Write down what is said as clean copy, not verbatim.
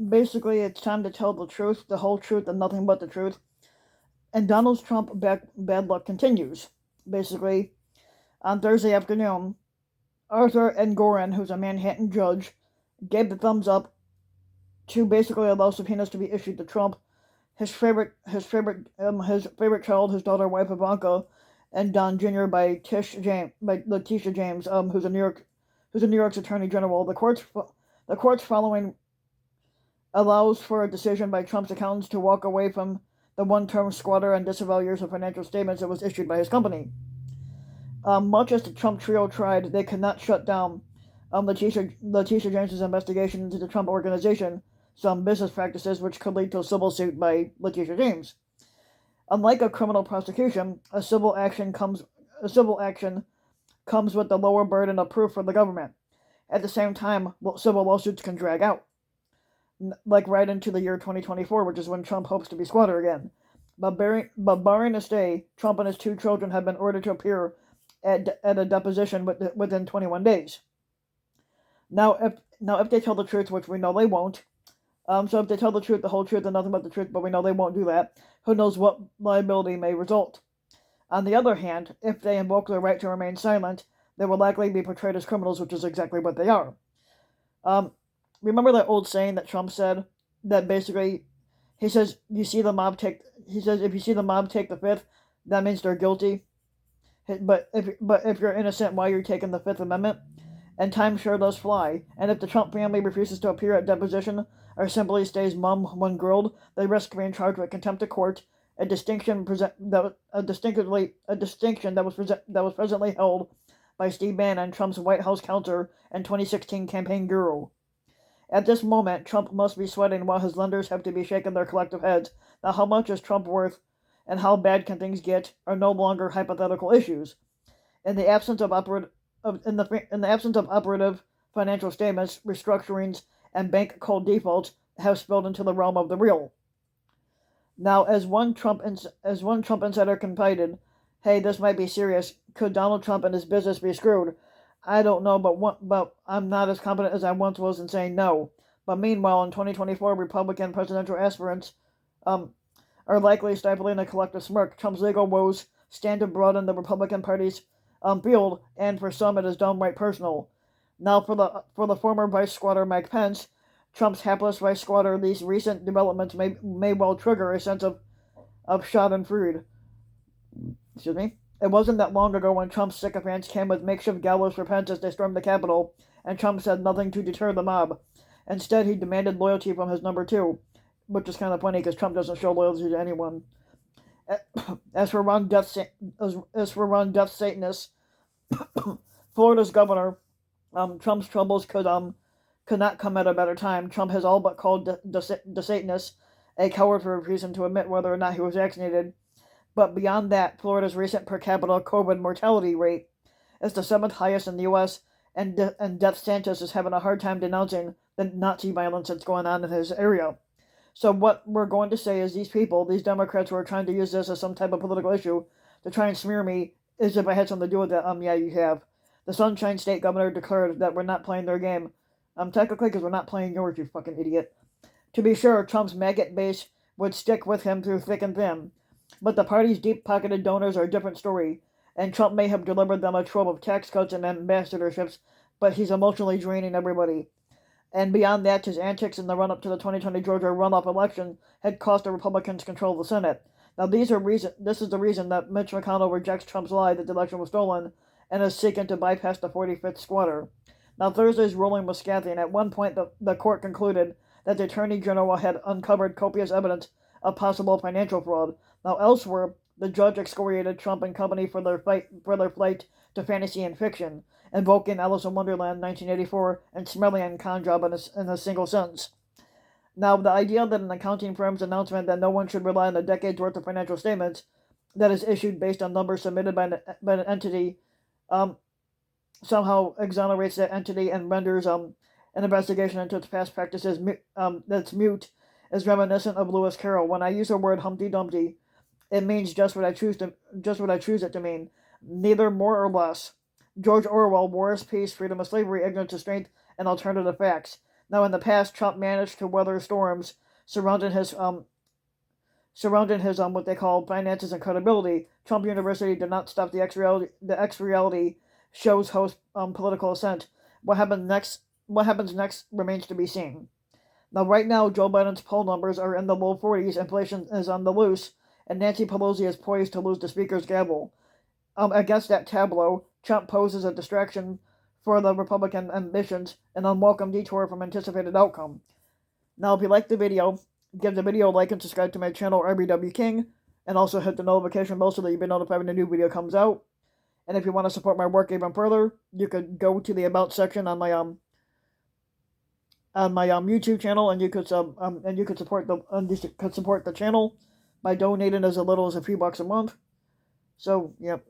Basically, it's time to tell the truth, the whole truth, and nothing but the truth. And Donald Trump bad luck continues. Basically, on Thursday afternoon, Arthur Engoron, who's a Manhattan judge, gave the thumbs up to basically allow subpoenas to be issued to Trump, his favorite child, his daughter, wife Ivanka, and Don Jr. by Letitia James, who's a New York's Attorney General. The court's following allows for a decision by Trump's accountants to walk away from the one-term squatter and disavow years of financial statements that was issued by his company. Much as the Trump trio tried, they could not shut down Letitia James's investigation into the Trump Organization, some business practices which could lead to a civil suit by Letitia James. Unlike a criminal prosecution, a civil action comes with the lower burden of proof for the government. At the same time, civil lawsuits can drag out, like right into the year 2024, which is when Trump hopes to be squatter again. But barring a stay, Trump and his two children have been ordered to appear at a deposition within 21 days. If they tell the truth, which we know they won't, so if they tell the truth, the whole truth, and nothing but the truth, but we know they won't do that, who knows what liability may result. On the other hand, if they invoke their right to remain silent, they will likely be portrayed as criminals, which is exactly what they are. Remember that old saying that Trump said that basically he says if you see the mob take the fifth, that means they're guilty. But if you're innocent, why you're taking the Fifth Amendment? And time sure does fly. And if the Trump family refuses to appear at deposition or simply stays mum when grilled, they risk being charged with contempt of court, a distinction that was presently held by Steve Bannon, Trump's White House counselor and 2016 campaign guru. At this moment, Trump must be sweating while his lenders have to be shaking their collective heads. Now, how much is Trump worth, and how bad can things get, are no longer hypothetical issues. In the absence of operative financial statements, restructurings, and bank code defaults have spilled into the realm of the real. Now, as one Trump insider confided, "Hey, this might be serious. Could Donald Trump and his business be screwed? I don't know, but I'm not as confident as I once was in saying no." But meanwhile, in 2024, Republican presidential aspirants are likely stifling a collective smirk. Trump's legal woes stand to broaden the Republican Party's field, and for some, it is downright personal. Now, for the former vice squatter Mike Pence, Trump's hapless vice squatter, these recent developments may well trigger a sense of Schadenfreude. Excuse me. It wasn't that long ago when Trump's sycophants came with makeshift gallows for Pence as they stormed the Capitol, and Trump said nothing to deter the mob. Instead, he demanded loyalty from his number two, which is kind of funny because Trump doesn't show loyalty to anyone. As for Ron Death Satanist, Florida's governor, Trump's troubles could not come at a better time. Trump has all but called the Satanist a coward for refusing to admit whether or not he was vaccinated. But beyond that, Florida's recent per capita COVID mortality rate is the seventh highest in the U.S., and Death Sanchez is having a hard time denouncing the Nazi violence that's going on in his area. So what we're going to say is these Democrats who are trying to use this as some type of political issue to try and smear me, as if I had something to do with it. Yeah, you have. The Sunshine State governor declared that we're not playing their game. Technically, because we're not playing yours, you fucking idiot. To be sure, Trump's maggot base would stick with him through thick and thin. But the party's deep-pocketed donors are a different story, and Trump may have delivered them a trove of tax cuts and ambassadorships, but he's emotionally draining everybody. And beyond that, his antics in the run-up to the 2020 Georgia runoff election had cost the Republicans control of the Senate. Now, this is the reason that Mitch McConnell rejects Trump's lie that the election was stolen and is seeking to bypass the 45th squatter. Now, Thursday's ruling was scathing. At one point, the court concluded that the Attorney General had uncovered copious evidence of possible financial fraud. Now, elsewhere, the judge excoriated Trump and company for their flight to fantasy and fiction, invoking Alice in Wonderland 1984 and Smellian con job in a single sentence. Now, the idea that an accounting firm's announcement that no one should rely on a decade's worth of financial statements that is issued based on numbers submitted by an entity somehow exonerates that entity and renders an investigation into its past practices that's mute is reminiscent of Lewis Carroll. When I use the word Humpty Dumpty, it means just what I choose it to mean, neither more or less. George Orwell, War is Peace, Freedom is Slavery, Ignorance is Strength, and Alternative Facts. Now, in the past, Trump managed to weather storms surrounding his what they call finances and credibility. Trump University did not stop the X reality show's host political ascent. What happens next remains to be seen. Now, right now, Joe Biden's poll numbers are in the low 40s, inflation is on the loose, and Nancy Pelosi is poised to lose the Speaker's gavel. Against that tableau, Trump poses a distraction for the Republican ambitions, an unwelcome detour from anticipated outcome. Now, if you like the video, give the video a like and subscribe to my channel, RBW King, and also hit the notification bell so that you'll be notified when a new video comes out. And if you want to support my work even further, you could go to the About section on my YouTube channel, and you could support the channel by donating as little as a few bucks a month. So, yep.